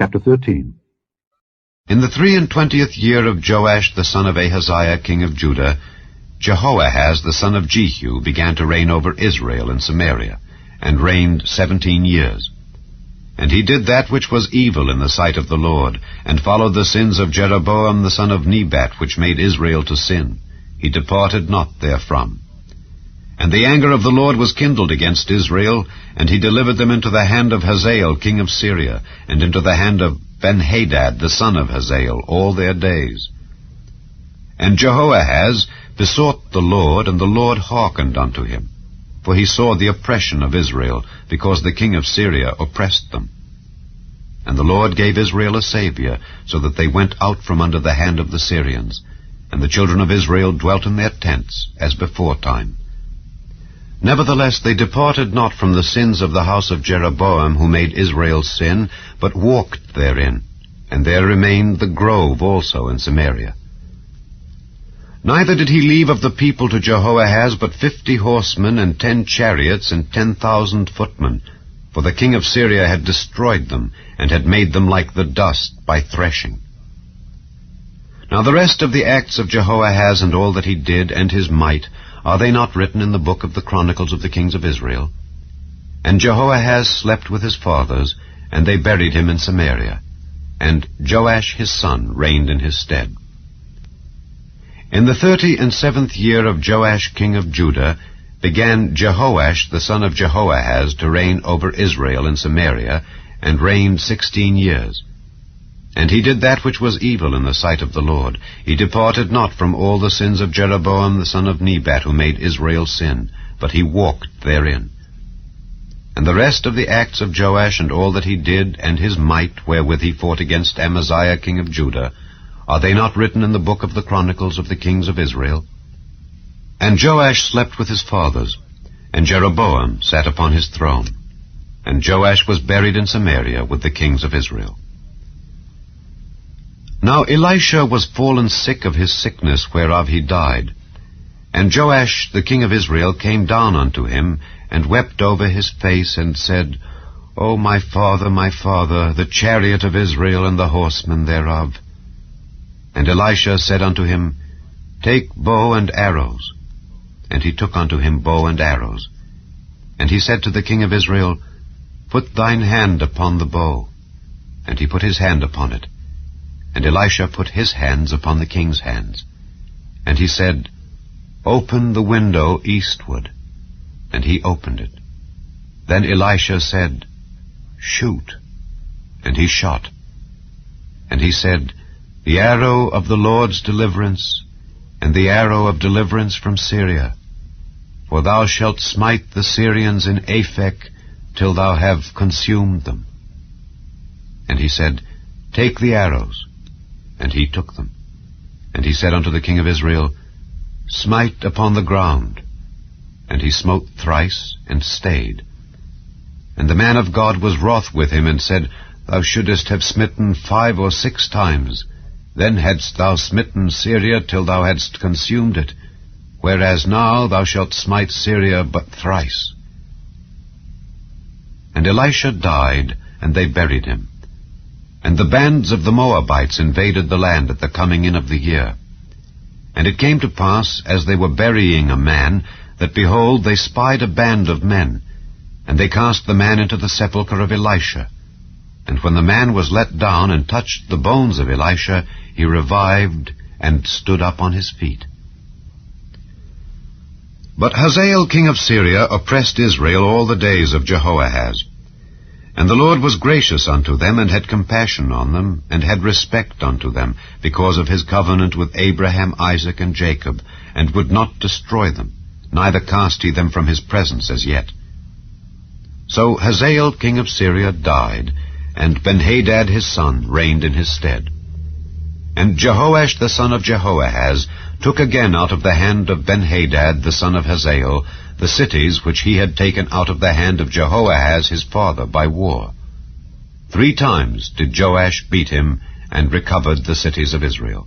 Chapter 13. In the 23rd year of Joash the son of Ahaziah king of Judah, Jehoahaz the son of Jehu began to reign over Israel in Samaria, and reigned 17 years. And he did that which was evil in the sight of the Lord, and followed the sins of Jeroboam the son of Nebat, which made Israel to sin. He departed not therefrom. And the anger of the Lord was kindled against Israel, and he delivered them into the hand of Hazael king of Syria, and into the hand of Benhadad the son of Hazael all their days. And Jehoahaz besought the Lord, and the Lord hearkened unto him. For he saw the oppression of Israel, because the king of Syria oppressed them. And the Lord gave Israel a Saviour, so that they went out from under the hand of the Syrians. And the children of Israel dwelt in their tents, as beforetime. Nevertheless they departed not from the sins of the house of Jeroboam, who made Israel sin, but walked therein. And there remained the grove also in Samaria. Neither did he leave of the people to Jehoahaz but 50 horsemen, and 10 chariots, and 10,000 footmen. For the king of Syria had destroyed them, and had made them like the dust by threshing. Now the rest of the acts of Jehoahaz, and all that he did, and his might, are they not written in the book of the Chronicles of the kings of Israel? And Jehoahaz slept with his fathers, and they buried him in Samaria. And Joash his son reigned in his stead. In the 37th year of Joash king of Judah began Jehoash the son of Jehoahaz to reign over Israel in Samaria, and reigned 16 years. And he did that which was evil in the sight of the Lord. He departed not from all the sins of Jeroboam the son of Nebat, who made Israel sin, but he walked therein. And the rest of the acts of Joash, and all that he did, and his might, wherewith he fought against Amaziah king of Judah, are they not written in the book of the Chronicles of the kings of Israel? And Joash slept with his fathers, and Jeroboam sat upon his throne. And Joash was buried in Samaria with the kings of Israel. Now Elisha was fallen sick of his sickness, whereof he died. And Joash the king of Israel came down unto him, and wept over his face, and said, O my father, the chariot of Israel, and the horsemen thereof. And Elisha said unto him, Take bow and arrows. And he took unto him bow and arrows. And he said to the king of Israel, Put thine hand upon the bow. And he put his hand upon it. And Elisha put his hands upon the king's hands. And he said, Open the window eastward. And he opened it. Then Elisha said, Shoot. And he shot. And he said, The arrow of the Lord's deliverance, and the arrow of deliverance from Syria. For thou shalt smite the Syrians in Aphek, till thou have consumed them. And he said, Take the arrows. And he took them. And he said unto the king of Israel, Smite upon the ground. And he smote thrice, and stayed. And the man of God was wroth with him, and said, Thou shouldest have smitten 5 or 6 times. Then hadst thou smitten Syria till thou hadst consumed it, whereas now thou shalt smite Syria but thrice. And Elisha died, and they buried him. And the bands of the Moabites invaded the land at the coming in of the year. And it came to pass, as they were burying a man, that, behold, they spied a band of men, and they cast the man into the sepulchre of Elisha. And when the man was let down and touched the bones of Elisha, he revived and stood up on his feet. But Hazael king of Syria oppressed Israel all the days of Jehoahaz. And the Lord was gracious unto them, and had compassion on them, and had respect unto them, because of his covenant with Abraham, Isaac, and Jacob, and would not destroy them, neither cast he them from his presence as yet. So Hazael king of Syria died, and Benhadad his son reigned in his stead. And Jehoash the son of Jehoahaz took again out of the hand of Benhadad the son of Hazael the cities which he had taken out of the hand of Jehoahaz his father by war. 3 times did Joash beat him, and recovered the cities of Israel.